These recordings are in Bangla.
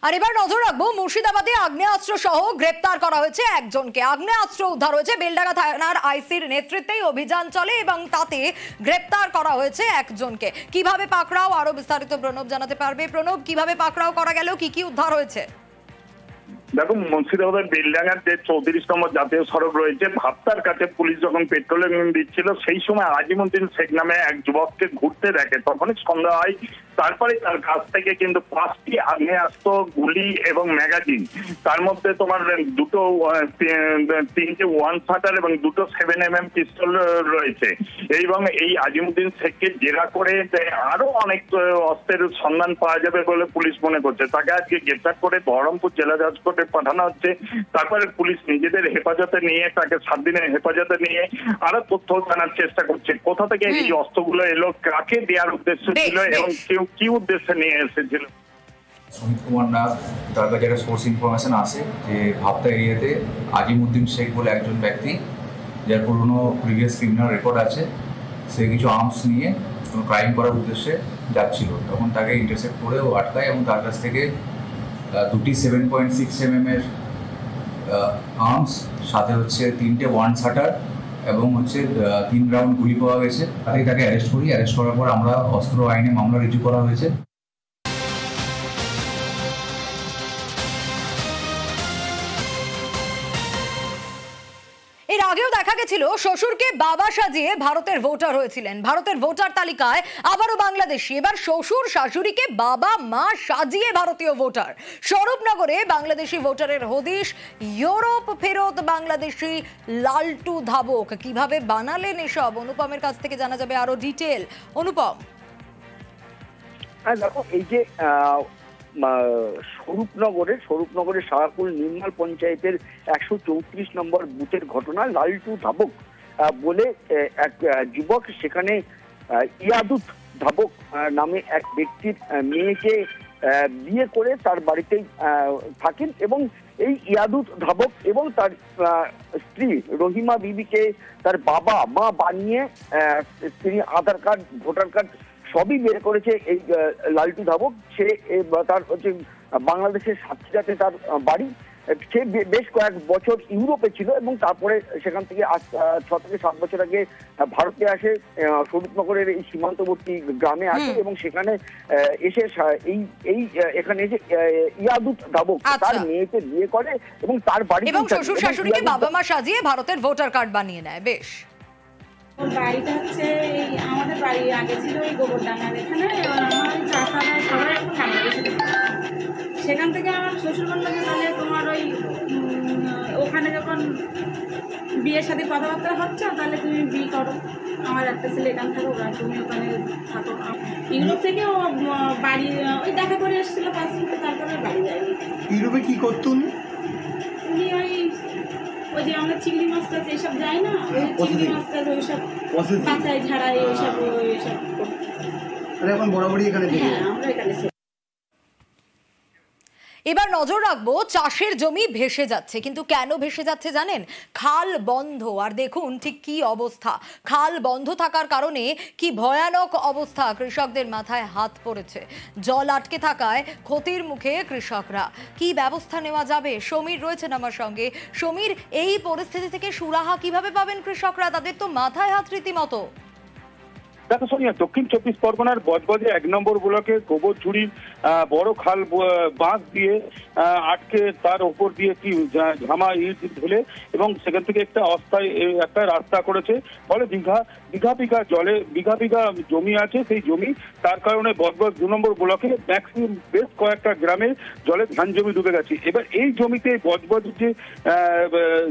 আর এবার নজর রাখবো মুর্শিদাবাদে আগ্নেয়াস্ত্র সহ গ্রেপ্তার করা হয়েছে একজনকে। আগ্নেয়াস্ত্র উদ্ধার হয়েছে, বেলডাঙ্গা থানার আইসির নেতৃত্বেই অভিযান চলে এবং তাতে গ্রেপ্তার করা হয়েছে একজনকে। কিভাবে পাকড়াও, আরো বিস্তারিত প্রণব জানাতে পারবে। প্রণব, কিভাবে পাকড়াও করা গেল, কি কি উদ্ধার হয়েছে? দেখো, মুর্শিদাবাদের বেলডাঙ্গার যে 34 নম্বর জাতীয় সড়ক রয়েছে, ভাপ্তার কাছে পুলিশ যখন পেট্রোলিং দিচ্ছিল সেই সময় আজিমুদ্দিন শেখ নামে এক যুবককে ঘুরতে দেখে। তখনই সন্দেহ হয়। তারপরে তার কাছ থেকে কিন্তু 5টি আগ্নেয়াস্ত্র, গুলি এবং ম্যাগাজিন, তার মধ্যে তোমার দুটো 3টে 1 শাটার এবং দুটো 7mm পিস্তল রয়েছে। এবং এই আজিমুদ্দিন শেখকে জেরা করে আরো অনেক অস্ত্রের সন্ধান পাওয়া যাবে বলে পুলিশ মনে করছে। তাকে আজকে গ্রেপ্তার করে বহরমপুর জেলা জজ কোর্টে পাঠানো হচ্ছে। তারপরে পুলিশ নিজেদের হেফাজতে নিয়ে, তাকে 7 দিনের হেফাজতে নিয়ে আরো তথ্য জানার চেষ্টা করছে। কোথা থেকে এই অস্ত্রগুলো এলো, কাকে দেওয়ার উদ্দেশ্য ছিল এবং কেউ কি উদ্দেশ্যে নিয়ে এসেছিল। সুমিত কুমার নাথ, তার কাছে একটা সোর্স ইনফরমেশন আছে যে ভাপ্তা এরিয়াতে আজিমুদ্দিন শেখ বলে একজন ব্যক্তি, যার পুরনো প্রিভিয়াস ক্রিমিনাল রেকর্ড আছে, সে কিছু আর্মস নিয়ে কোনো ক্রাইম করার উদ্দেশ্যে যাচ্ছিল। তখন তাকে ইন্টারসেপ্ট করে ও আটকায় এবং তার কাছ থেকে 2টি 7.6mm এর আর্মস, সাথে হচ্ছে 3টে 1 শাটার এবং হচ্ছে 3 রাউন্ড গুলি পাওয়া গেছে। তাকে অ্যারেস্ট করি। অ্যারেস্ট করার পর আমরা অস্ত্র আইনে মামলা রুজু করা হয়েছে। এর আগেও দেখা গেছিল শ্বশুরকে বাবা সাজিয়ে ভারতের ভোটার হয়েছিলেন। ভারতের ভোটার তালিকায় আবারও বাংলাদেশি। এবার শ্বশুর শাশুড়িকে বাবা মা সাজিয়ে ভারতীয় ভোটার। স্বরূপনগরে বাংলাদেশি ভোটারের হদিশ। ইউরোপ ফেরত বাংলাদেশি লালটু ধাবক। কিভাবে বানালেন এসব, অনুপমের কাছ থেকে জানা যাবে আরো ডিটেল। অনুপম। হ্যাঁ দেখো, এই যে স্বরূপনগরের শাহপুর নির্মাল পঞ্চায়েতের 134 নম্বর বুথের ঘটনা। লালটু ধাবক বলে এক যুবক সেখানে ইয়াদুত ধাবক নামে এক ব্যক্তির মেয়েকে বিয়ে করে তার বাড়িতেই থাকেন এবং এই ইয়াদুত ধাবক এবং তার স্ত্রী রহিমা বিবিকে তার বাবা মা বানিয়ে তিনি আধার কার্ড, ভোটার কার্ড সবই বের করেছে এই লালটু ধাবক। সে তার হচ্ছে বাংলাদেশের সাতক্ষীরাতে তার বাড়ি। সে বেশ কয়েক বছর ইউরোপে ছিল এবং তারপরে সেখান থেকে 6 থেকে 7 বছর আগে ভারতে আসে, স্বরূপনগরের এই সীমান্তবর্তী গ্রামে আসে এবং সেখানে এসে এখানে এসে ইয়াদুত ধাবক তার মেয়েকে বিয়ে করে এবং তার বাড়ি এবং শ্বশুর শাশুড়িকে বাবা মা সাজিয়ে ভারতের ভোটার কার্ড বানিয়ে নেয়। বেশ, বাড়িটা হচ্ছে আমাদের বাড়ি আগে ছিল ওই গোবরডাঙ্গার এখানে। আমার চাষারা সবাই এখন বাংলাদেশে। সেখান থেকে আমার শ্বশুর বললো যে তাহলে তোমার ওই ওখানে যখন বিয়ের সাথে কথাবার্তা হচ্ছে তাহলে তুমি বিয়ে করো, আমার একটা ছেলে এখানে থাকো আর তুমি ওখানে থাকো। ইউরোপ থেকে ও বাড়ি ওই দেখা করে এসেছিলো 5 মিনিটে, তারপরে বাড়ি যায়নি। ইউরোপে কি করতো উনি? ওই যে আমরা চিংড়ি মাছ টাছ এইসব যাই না, ওই চিংড়ি মাছ টাছ ওইসব বাঁচাই ঝাড়াই ওইসব এখন বরাবরই এখানে। হ্যাঁ, আমরা এখানে। এবার নজর রাখবো, চাষের জমি ভেসে যাচ্ছে। কিন্তু কেন ভেসে যাচ্ছে জানেন? খাল বন্ধ। আর দেখুন ঠিক কি অবস্থা। খাল বন্ধ থাকার কারণে কি ভয়ানক অবস্থা। কৃষকদের মাথায় হাত পড়েছে। জল আটকে থাকায় ক্ষতির মুখে কৃষকরা। কি ব্যবস্থা নেওয়া যাবে? সমীর রয়েছেন আমার সঙ্গে। সমীর, এই পরিস্থিতি থেকে সুরাহা কিভাবে পাবেন কৃষকরা? তাদের তো মাথায় হাত রীতিমতো। দেখো সোনিয়া, দক্ষিণ 24 পরগনার বজবজে 1 নম্বর ব্লকে গোবরঝুড়ির বড় খাল বাঁশ দিয়ে আটকে, তার ওপর দিয়ে কি ঝামা ইট ঢেলে এবং সেখান থেকে একটা অস্থায়ী একটা রাস্তা করেছে। ফলে বিঘা বিঘা জমি আছে সেই জমি, তার কারণে বজবজ 2 নম্বর ব্লকে ম্যাক্সিমাম বেশ কয়েকটা গ্রামে জলে ধান জমি ডুবে গেছে। এবার এই জমিতে বজবজ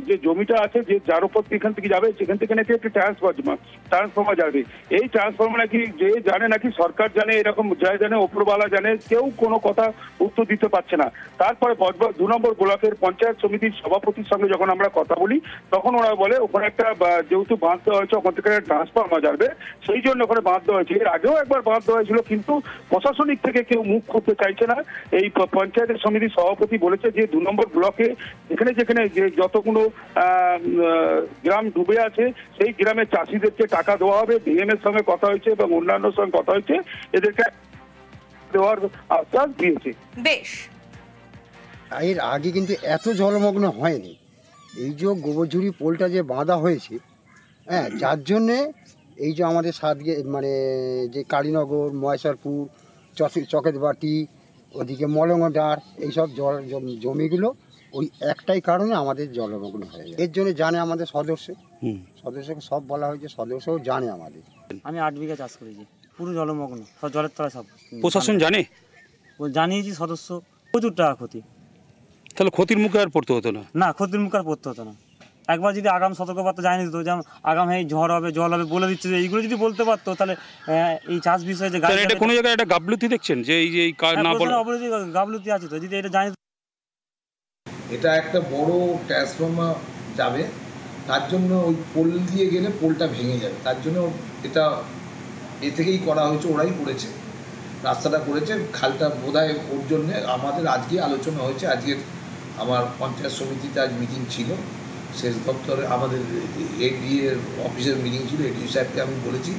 যে জমিটা আছে, যে যার উপর এখান থেকে যাবে, সেখান থেকে নাকি একটা ট্রান্সফরমার যাবে। এই ট্রান্সফরমার নাকি যে জানে, নাকি সরকার জানে, এরকম যা জানে ওপরওয়ালা জানে, কেউ কোনো কথা উত্তর দিতে পারছে না। তারপরে বজবজ 2 নম্বর ব্লকের পঞ্চায়েত সমিতির সভাপতির সঙ্গে যখন আমরা কথা বলি, তখন ওরা বলে ওখানে একটা যেহেতু বাঁধ দেওয়া হয়েছে, ওখান থেকে ট্রান্সফরমার যাবে, সেই জন্য ওখানে বাঁধ দেওয়া হয়েছে। এর আগেও একবার বাঁধ দেওয়া হয়েছিল, কিন্তু প্রশাসনিক থেকে কেউ মুখ খুলতে চাইছে না। এই পঞ্চায়েতের সমিতির সভাপতি বলেছে যে 2 নম্বর ব্লকে যেখানে যে যতগুলো গ্রাম ডুবে আছে, সেই গ্রামের চাষিদেরকে টাকা দেওয়া হবে। ডিএম এর সঙ্গে কথা হয়েছে এবং অন্যান্য সঙ্গে কথা হয়েছে, এদেরকে দেওয়ার আশ্বাস দিয়েছে। বেশ, এর আগে কিন্তু এত জলমগ্ন হয়নি। এই যে গোবরঝুড়ি পোলটা যে বাঁধা হয়েছে, হ্যাঁ, যার জন্যে এই যে আমাদের মানে যে কালীনগর, মহেশ্বরপুর, চকেতবাটি, ওদিকে মলঙ্গডার, এইসব জমিগুলো ওই একটাই কারণে আমাদের জলমগ্ন হয়ে যায়। এর জন্য জানে আমাদের সদস্যকে সব বলা হয়েছে, সদস্যও জানে আমাদের। আমি 8 বিঘা চাষ করেছি, পুরো জলমগ্ন, সব জলের তলায় সব। প্রশাসন জানে? ও জানিয়েছি সদস্য, প্রচুর টাকা ক্ষতি। তাহলে ক্ষতির মুখে আর পড়তে হতো না? না, ক্ষতির মুখে আর পড়তে হতো না। একবার যদি আগাম সতর্কবার্তা জানিয়ে দিত, যেমন আগাম এই ঝড় হবে, জল হবে বলে দিচ্ছে, যে এইগুলো যদি বলতে পারতো তাহলে এই চাষ বিষয়ে যে এটা কোনো জায়গায় একটা গাফলতি দেখছেন যে এই যে না বলে গাফলতি আছে তো, যদি এটা জানিয়ে। এটা একটা বড় ট্রান্সফর্মার যাবে, তার জন্য ওই পোল দিয়ে গেলে পোলটা ভেঙে যাবে, তার জন্য এটা থেকেই করা হয়েছে, ওরাই করেছে, রাস্তাটা করেছে। খালটা বোধহয় ওর জন্যে আমাদের আজকে আলোচনা হয়েছে। আজকের আমার পঞ্চায়েত সমিতিতে আজ মিটিং ছিল, সেচ দপ্তরে আমাদের এডিএ অফিসের মিটিং ছিল। এডিও সাহেবকে আমি বলেছি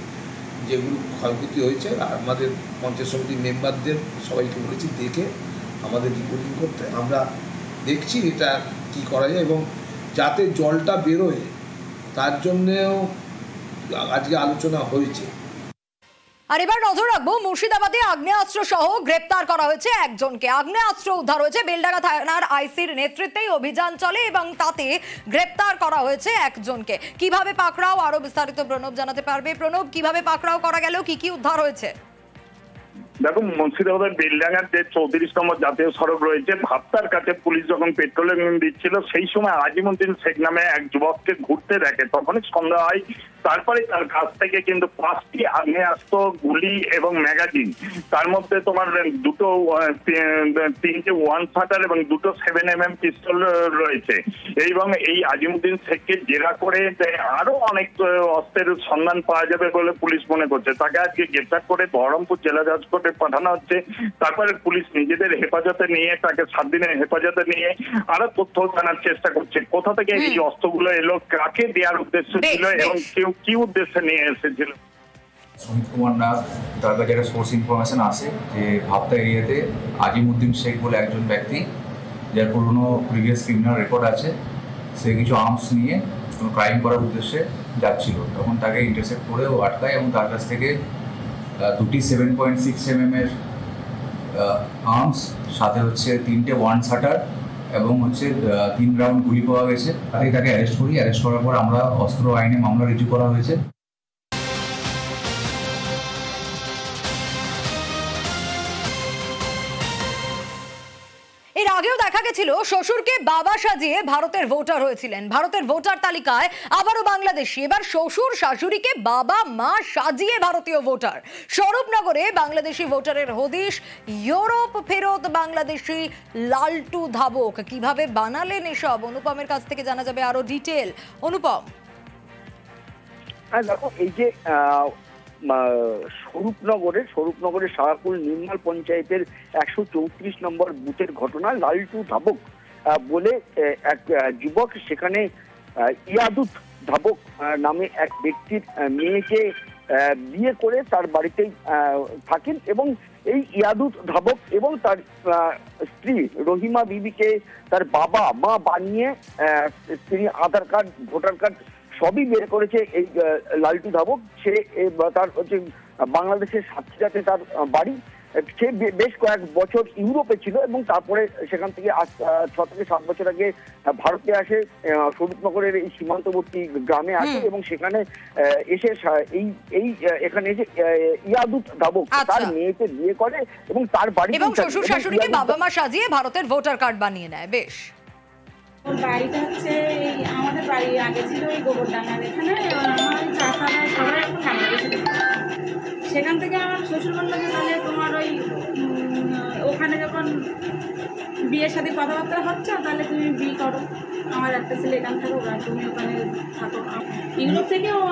যেগুলো ক্ষয়ক্ষতি হয়েছে, আর আমাদের পঞ্চায়েত সমিতির মেম্বারদের সবাইকে বলেছি দেখে আমাদের রিপোর্টিং করতে। আমরা দেখছি এটা কি করা যায়, এবং যাতে জলটা বেরোয় তার জন্যেও আজকে আলোচনা হয়েছে। আর এবার নজর রাখবো মুর্শিদাবাদে আগ্নেয়াস্ত্র সহ গ্রেপ্তার করা হয়েছে একজনকে। আগ্নেয়াস্ত্র উদ্ধার হয়েছে, বেলডাঙ্গা থানার আইসির নেতৃত্বেই অভিযান চলে এবং তাতে গ্রেপ্তার করা হয়েছে একজনকে। কিভাবে পাকড়াও, আরো বিস্তারিত প্রণব জানাতে পারবে। প্রণব, কিভাবে পাকড়াও করা গেল, কি উদ্ধার হয়েছে? দেখো, মুর্শিদাবাদের বেলডাঙ্গার যে 34 নম্বর জাতীয় সড়ক রয়েছে, ভাপ্তার কাছে পুলিশ যখন পেট্রোলিং দিচ্ছিল, সেই সময় আজিমুদ্দিন শেখ নামে এক যুবককে ঘুরতে দেখে। তখনই সন্দেহ হয়। তারপরে তার কাছ থেকে কিন্তু 5টি আগ্নেয়াস্ত্র, গুলি এবং ম্যাগাজিন, তার মধ্যে তোমার দুটো 3টে 1 শাটার এবং দুটো 7mm পিস্তল রয়েছে। এবং এই আজিমুদ্দিন শেখকে জেরা করে আরো অনেক অস্ত্রের সন্ধান পাওয়া যাবে বলে পুলিশ মনে করছে। তাকে আজকে গ্রেপ্তার করে বহরমপুর জেলা জজ কোর্টে পাঠানো হচ্ছে। তারপরে পুলিশ নিজেদের হেফাজতে নিয়ে, তাকে 7 দিনের হেফাজতে নিয়ে আরো তথ্য জানার চেষ্টা করছে। কোথা থেকে এই অস্ত্রগুলো এলো, কাকে দেওয়ার উদ্দেশ্য ছিল এবং কেউ কি উদ্দেশ্যে নিয়ে এসেছিল। সুমিত কুমার নাথ, তার কাছে একটা সোর্স ইনফরমেশন আছে যে ভাপ্তা এরিয়াতে আজিমুদ্দিন শেখ বলে একজন ব্যক্তি, যার পুরনো প্রিভিয়াস ক্রিমিনাল রেকর্ড আছে, সে কিছু আর্মস নিয়ে কোনো ক্রাইম করার উদ্দেশ্যে যাচ্ছিল। তখন তাকে ইন্টারসেপ্ট করে ও আটকায় এবং তার কাছ থেকে 2টি 7.6mm এর আর্মস, সাথে হচ্ছে 3টে 1 শাটার এবং হচ্ছে 3 রাউন্ড গুলি পাওয়া গেছে। তাকে অ্যারেস্ট করি। অ্যারেস্ট করার পর আমরা অস্ত্র আইনে মামলা রুজু করা হয়েছে। এর আগেও দেখা গেছিল শ্বশুরকে বাবা সাজিয়ে ভারতের ভোটার হয়েছিলেন। ভারতের ভোটার তালিকায় আবারও বাংলাদেশি। এবার শ্বশুর শাশুড়িকে বাবা মা সাজিয়ে ভারতীয় ভোটার। স্বরূপনগরে বাংলাদেশি ভোটারের হদিশ। ইউরোপ ফেরত বাংলাদেশি লালটু ধাবক। কিভাবে বানালেন এসব, অনুপমের কাছ থেকে জানা যাবে আরো ডিটেল। অনুপম। দেখো, এই যে স্বরূপনগরের শাহকুল নির্মাল পঞ্চায়েতের 134 নম্বর বুথের ঘটনা। লালটু ধাবক বলে এক যুবক, সেখানে ইয়াদুত ধাবক নামে এক ব্যক্তির মেয়েকে বিয়ে করে তার বাড়িতেই থাকেন, এবং এই ইয়াদুত ধাবক এবং তার স্ত্রী রহিমা বিবিকে তার বাবা মা বানিয়ে তিনি আধার কার্ড, ভোটার কার্ড সবই বের করেছে এই লালটু ধাবক। সে তার হচ্ছে বাংলাদেশের সাতক্ষীরাতে তার বাড়ি। সে বেশ কয়েক বছর ইউরোপে ছিল এবং তারপরে সেখান থেকে 6 থেকে 7 বছর আগে ভারতে আসে, স্বরূপনগরের এই সীমান্তবর্তী গ্রামে আসে এবং সেখানে এসে এখানে এসে ইয়াদুত ধাবক তার মেয়েকে বিয়ে করে এবং তার বাড়ি এবং শ্বশুর শাশুড়িকে বাবা মা সাজিয়ে ভারতের ভোটার কার্ড বানিয়ে নেয়। বেশ, ওর বাড়িটা হচ্ছে আমাদের বাড়ি আগে ছিল ওই গোবরডাঙ্গার এখানে। আমার চাচারা সবাই এখন বাংলাদেশে। সেখান থেকে আমার শ্বশুর বললো যে তাহলে তোমার ওই ওখানে যখন বিয়ের সাথে কথাবার্তা হচ্ছে, তাহলে তুমি বিয়ে করো, আমার একটা ছেলে এখান থাকো, তুমি ওখানে থাকো। ইউরোপ থেকে ও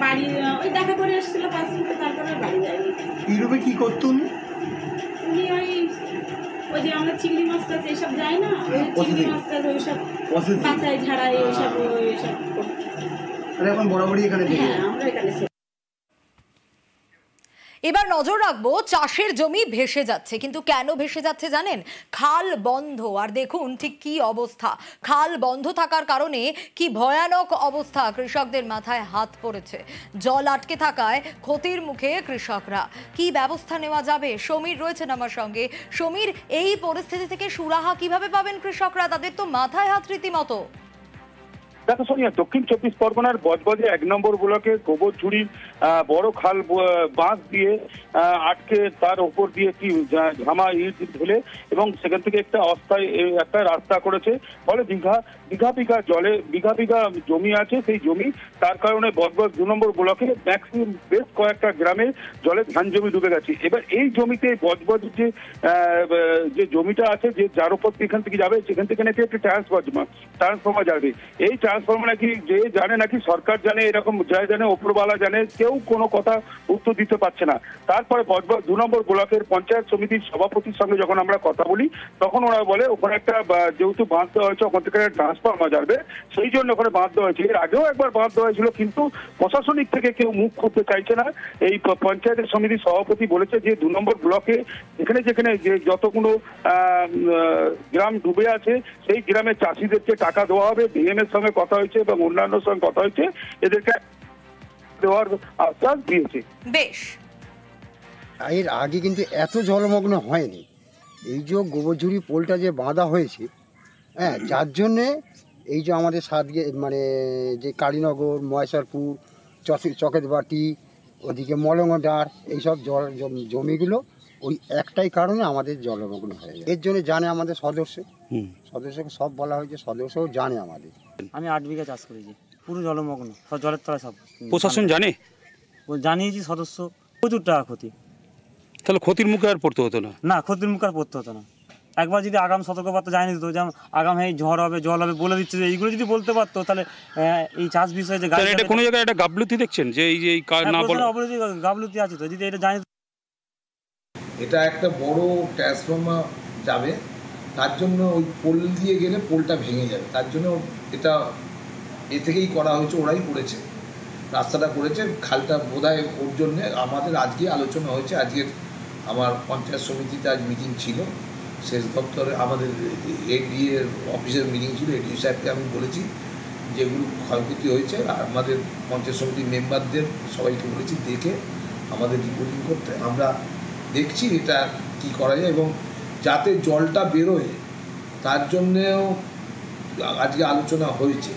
বাড়ি ওই দেখা করে এসেছিলো 5 মিনিটে, তারপরে বাড়ি যায়নি। ইউরোপে কি করতো উনি? উনি ওই যে আমরা চিংড়ি মাছ টাছ এইসব যাই না, ওই চিংড়ি মাছ টাছ ওইসব বাছাই ঝাড়াই ওইসব এখন বরাবরই এখানে। হ্যাঁ, আমরা এখানে। এবার নজর রাখবো, চাষের জমি ভেসে যাচ্ছে, কিন্তু কেন ভেসে যাচ্ছে জানেন? খাল বন্ধ, আর দেখুন ঠিক কি অবস্থা। খাল বন্ধ থাকার কারণে কি ভয়ানক অবস্থা, কৃষকদের মাথায় হাত পড়েছে। জল আটকে থাকায় ক্ষতির মুখে কৃষকরা। কি ব্যবস্থা নেওয়া যাবে? সমীর রয়েছেন আমার সঙ্গে। সমীর, এই পরিস্থিতি থেকে সুরাহা কিভাবে পাবেন কৃষকরা? তাদের তো মাথায় হাত রীতিমতো। দেখো সোনিয়া, দক্ষিণ 24 পরগনার বজবজে 1 নম্বর ব্লকে গোবরঝুড়ির বড় খাল বাঁশ দিয়ে আটকে তার ওপর দিয়ে কি ঝামা ইট ঢেলে এবং সেখান থেকে একটা অস্থায়ী একটা রাস্তা করেছে। ফলে বিঘা বিঘা জমি আছে, সেই জমি তার কারণে বজবজ 2 নম্বর ব্লকে ম্যাক্সিমাম বেশ কয়েকটা গ্রামে জলে ধান জমি ডুবে গেছে। এবার এই জমিতে বজবজ যে জমিটা আছে, যে যার উপর এখান থেকে যাবে, সেখান থেকে নাকি একটা ট্রান্সফরমার যাবে। এই ট্রান্সফরমার নাকি যে জানে, নাকি সরকার জানে, এরকম যাই জানে, ওপরওয়ালা জানে, কেউ কোনো কথা উত্তর দিতে পারছে না। তারপরে বজবজ 2 নম্বর ব্লকের পঞ্চায়েত সমিতির সভাপতির সঙ্গে যখন আমরা কথা বলি, তখন ওরা বলে ওখানে একটা যেহেতু বাঁধ দেওয়া হয়েছে, ওখান থেকে ট্রান্সফরমার যাবে, সেই জন্য ওখানে বাঁধ দেওয়া হয়েছে। এর আগেও একবার বাঁধ দেওয়া হয়েছিল, কিন্তু প্রশাসনিক থেকে কেউ মুখ খুলতে চাইছে না। এই পঞ্চায়েতের সমিতির সভাপতি বলেছে যে 2 নম্বর ব্লকে যেখানে যে যতগুলো গ্রাম ডুবে আছে, সেই গ্রামের চাষিদেরকে টাকা দেওয়া হবে। ডিএম এর সঙ্গে কথা হয়েছে এবং অন্যান্য সঙ্গে কথা হয়েছে, এদেরকে দেওয়ার আশ্বাস দিয়েছে। বেশ, এর আগে কিন্তু এত জলমগ্ন হয়নি। এই যে গোবরঝুড়ি পোলটা যে বাঁধা হয়েছে, যার জন্যে এই যে আমাদের মানে যে কালীনগর, মহেশ্বরপুর, চকেতবাটি, ওদিকে মলঙ্গডার, এইসব জমিগুলো ওই একটাই কারণে আমাদের জলমগ্ন হয়ে যায়। এর জন্য জানে আমাদের সদস্যকে সব বলা হয়েছে, সদস্যও জানে আমাদের। আমি 8 বিঘা চাষ করেছি, পুরো জলমগ্ন, সব জলের তলায় সব। প্রশাসন জানে? জানিয়েছি সদস্য, প্রচুর টাকা ক্ষতি। তাহলে ক্ষতির মুখে আর পড়তে হতো না? না, ক্ষতির মুখে আর পড়তে হতো না। একবার যদি আগাম সতর্কবার্তা জানিয়ে দিত, যেমন আগাম এই ঝড় হবে, জল হবে বলে দিচ্ছে, যে এইগুলো যদি বলতে পারতো, তাহলে এই চাষ বিষয়ে যে এটা কোনো জায়গায় একটা গাফলতি দেখছেন যে এই যে না বলে গাফলতি আছে, তো যদি এটা জানি। এটা একটা বড় ট্রান্সফরমার যাবে, তার জন্য ওই পোল দিয়ে গেলে পোলটা ভেঙে যাবে, তার জন্য এটা থেকেই করা হয়েছে, ওরাই করেছে, রাস্তাটা করেছে। খালটা বোধহয় ওর জন্যে আমাদের আজকে আলোচনা হয়েছে। আজকের আমার পঞ্চায়েত সমিতিতে আজ মিটিং ছিল, সেচ দপ্তরে আমাদের এডিএ অফিসের মিটিং ছিল। এডিও সাহেবকে আমি বলেছি যেগুলো ক্ষয়ক্ষতি হয়েছে, আর আমাদের পঞ্চায়েত সমিতির মেম্বারদের সবাইকে বলেছি দেখে আমাদের রিপোর্টিং করতে। আমরা দেখছি এটা কি করা যায়, এবং যাতে জলটা বেরোয় তার জন্যেও আজকে আলোচনা হয়েছে।